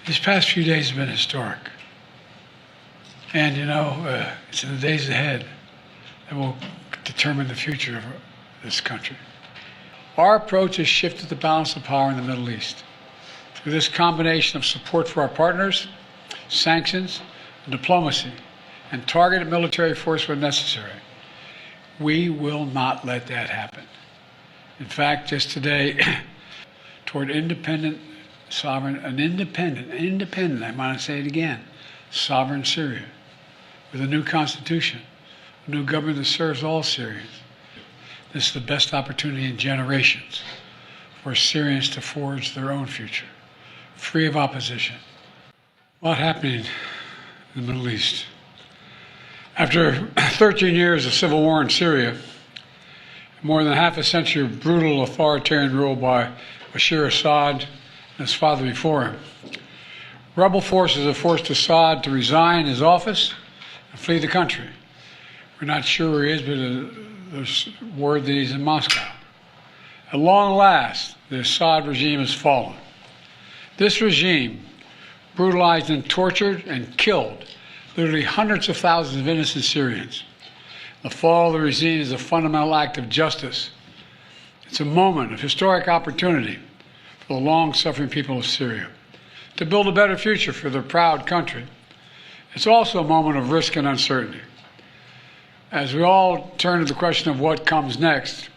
These past few days have been historic. And, it's in the days ahead that will determine the future of this country. Our approach has shifted the balance of power in the Middle East. Through this combination of support for our partners, sanctions, diplomacy, and targeted military force when necessary, we will not let that happen. In fact, just today, toward independent, sovereign, I want to say it again, sovereign Syria, with a new constitution, a new government that serves all Syrians. This is the best opportunity in generations for Syrians to forge their own future, free of opposition. A lot happening in the Middle East. After 13 years of civil war in Syria, more than half a century of brutal authoritarian rule by Bashar al-Assad and his father before him, rebel forces have forced Assad to resign his office and flee the country. We're not sure where he is, but there's word that he's in Moscow. At long last, the Assad regime has fallen. This regime brutalized and tortured and killed literally hundreds of thousands of innocent Syrians. The fall of the regime is a fundamental act of justice. It's a moment of historic opportunity for the long-suffering people of Syria to build a better future for their proud country. It's also a moment of risk and uncertainty. As we all turn to the question of what comes next,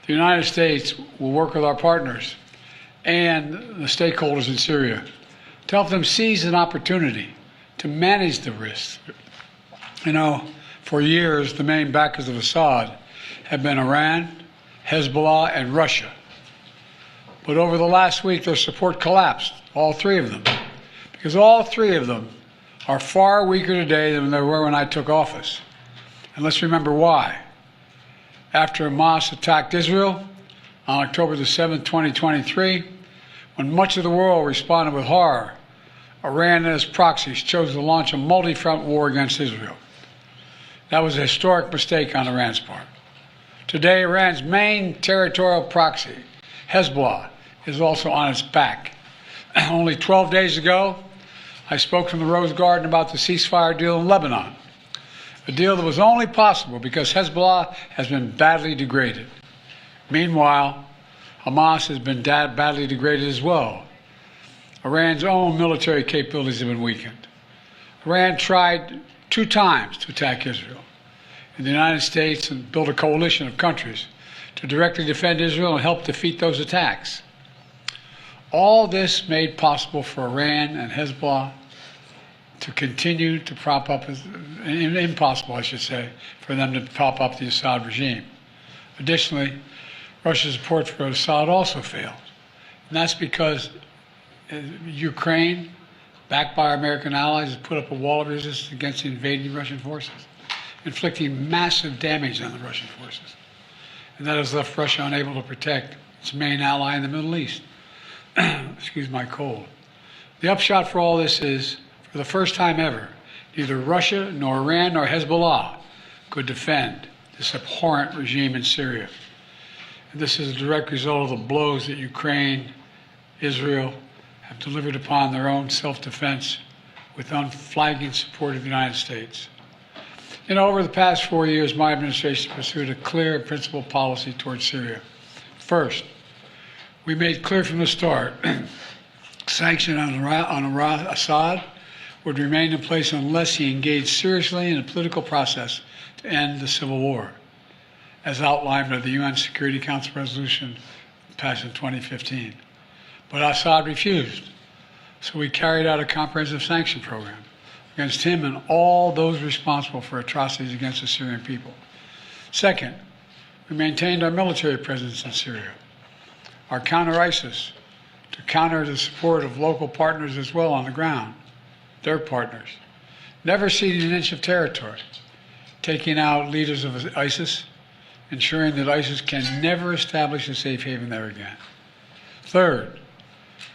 the United States will work with our partners and the stakeholders in Syria to help them seize an opportunity to manage the risks. For years, the main backers of Assad have been Iran, Hezbollah, and Russia. But over the last week, their support collapsed, all three of them, because all three of them are far weaker today than they were when I took office. And let's remember why. After Hamas attacked Israel on October the 7th, 2023, when much of the world responded with horror, Iran and its proxies chose to launch a multi-front war against Israel. That was a historic mistake on Iran's part. Today, Iran's main territorial proxy, Hezbollah, is also on its back. Only 12 days ago, I spoke from the Rose Garden about the ceasefire deal in Lebanon, a deal that was only possible because Hezbollah has been badly degraded. Meanwhile, Hamas has been badly degraded as well. Iran's own military capabilities have been weakened. Iran tried 2 times to attack Israel, and the United States and built a coalition of countries to directly defend Israel and help defeat those attacks. All this made possible for Iran and Hezbollah to continue to prop up, impossible, I should say, for them to prop up the Assad regime. Additionally, Russia's support for Assad also failed. And that's because Ukraine, backed by our American allies, has put up a wall of resistance against the invading Russian forces, inflicting massive damage on the Russian forces. And that has left Russia unable to protect its main ally in the Middle East. Excuse my cold. The upshot for all this is, for the first time ever, neither Russia nor Iran nor Hezbollah could defend this abhorrent regime in Syria. And this is a direct result of the blows that Ukraine, Israel, have delivered upon their own self-defense with unflagging support of the United States. Over the past 4 years, my administration pursued a clear and principled policy towards Syria. First, we made clear from the start sanctions on Assad would remain in place unless he engaged seriously in a political process to end the civil war, as outlined by the UN Security Council resolution passed in 2015. But Assad refused, so we carried out a comprehensive sanction program against him and all those responsible for atrocities against the Syrian people. Second, we maintained our military presence in Syria, our counter-ISIS, to counter the support of local partners as well on the ground, their partners, never ceding an inch of territory, taking out leaders of ISIS, ensuring that ISIS can never establish a safe haven there again. Third,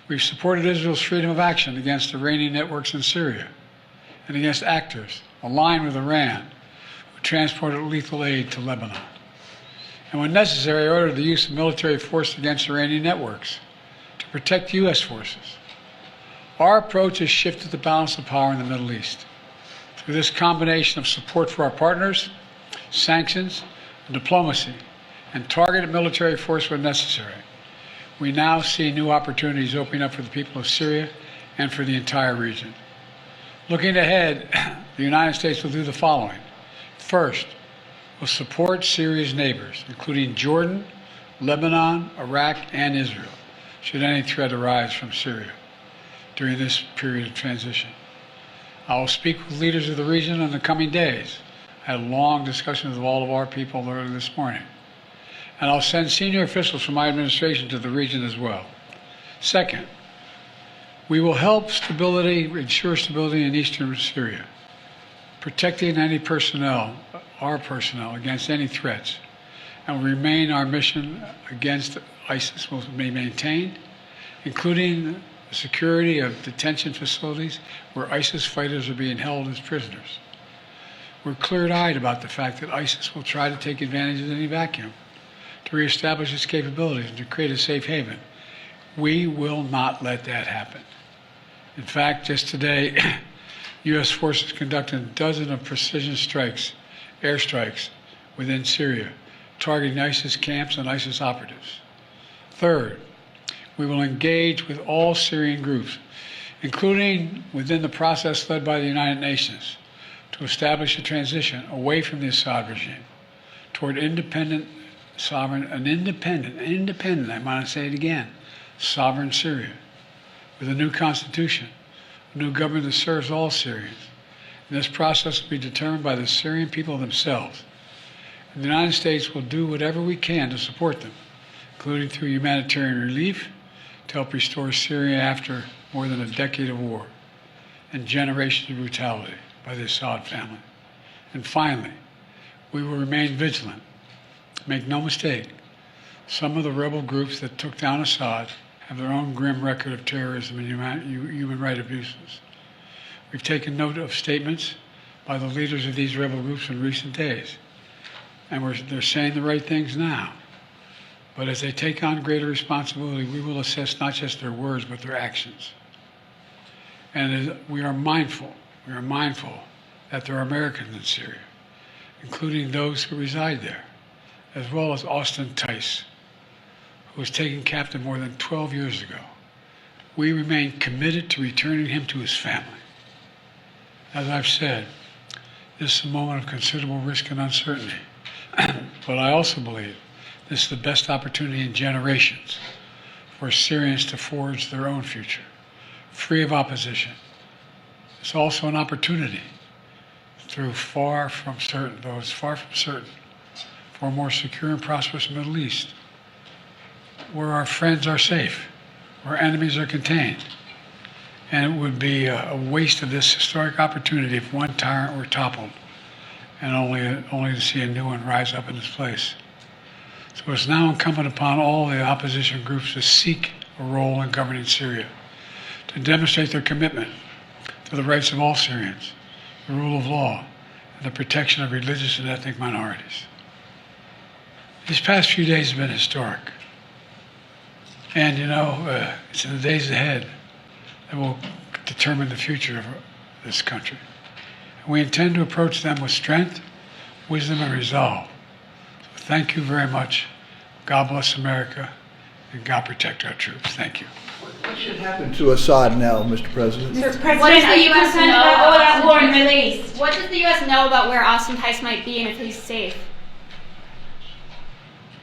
we've supported Israel's freedom of action against Iranian networks in Syria and against actors aligned with Iran who transported lethal aid to Lebanon. And when necessary, ordered the use of military force against Iranian networks to protect U.S. forces. Our approach has shifted the balance of power in the Middle East. Through this combination of support for our partners, sanctions, and diplomacy, and targeted military force when necessary, we now see new opportunities opening up for the people of Syria and for the entire region. Looking ahead, the United States will do the following. First, we'll support Syria's neighbors, including Jordan, Lebanon, Iraq, and Israel, should any threat arise from Syria during this period of transition. I will speak with leaders of the region in the coming days. I had long discussions with all of our people earlier this morning. And I'll send senior officials from my administration to the region as well. Second, we will help ensure stability in eastern Syria, protecting any personnel, our personnel, against any threats, and will remain our mission against ISIS will be maintained, including the security of detention facilities where ISIS fighters are being held as prisoners. We're clear-eyed about the fact that ISIS will try to take advantage of any vacuum to reestablish its capabilities and to create a safe haven. We will not let that happen. In fact, just today, U.S. forces conducted dozens of precision strikes, airstrikes, within Syria, targeting ISIS camps and ISIS operatives. Third, we will engage with all Syrian groups, including within the process led by the United Nations, to establish a transition away from the Assad regime toward independent, sovereign, I want to say it again, sovereign Syria, with a new constitution, a new government that serves all Syrians. And this process will be determined by the Syrian people themselves. And the United States will do whatever we can to support them, including through humanitarian relief, to help restore Syria after more than a decade of war and generations of brutality by the Assad family. And finally, we will remain vigilant. Make no mistake, some of the rebel groups that took down Assad have their own grim record of terrorism and human rights abuses. We've taken note of statements by the leaders of these rebel groups in recent days, and they're saying the right things now. But as they take on greater responsibility, we will assess not just their words, but their actions. And we are mindful that there are Americans in Syria, including those who reside there, as well as H.T.S, who was taken captive more than 12 years ago. We remain committed to returning him to his family. As I've said, this is a moment of considerable risk and uncertainty, but I also believe this is the best opportunity in generations for Syrians to forge their own future, free of opposition. It's also an opportunity though it's far from certain, for a more secure and prosperous Middle East, where our friends are safe, where enemies are contained. And it would be a waste of this historic opportunity if one tyrant were toppled and only to see a new one rise up in its place. So it's now incumbent upon all the opposition groups to seek a role in governing Syria, to demonstrate their commitment to the rights of all Syrians, the rule of law, and the protection of religious and ethnic minorities. These past few days have been historic. And it's in the days ahead that will determine the future of this country. And we intend to approach them with strength, wisdom, and resolve. So thank you very much. God bless America, and God protect our troops. Thank you. What should happen to Assad now, Mr. President? Mr. President, what does the U.S. know about that war in the Middle East? What does the U.S. know about where H.T.S might be and if he's safe?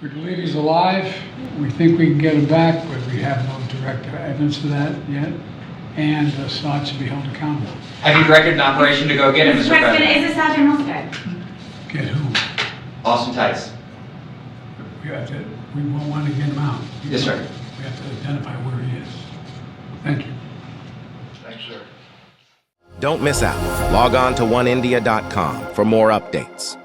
We believe he's alive. We think we can get him back, but we have no direct evidence of that yet. And Assad should be held accountable. Have you directed an operation to go get him, Mr. President? Is Assad or not dead? Get who? H.T.S. We won't want to get him out. Yes, sir. We have to identify where he is. Thank you. Thanks, sir. Don't miss out. Log on to oneindia.com for more updates.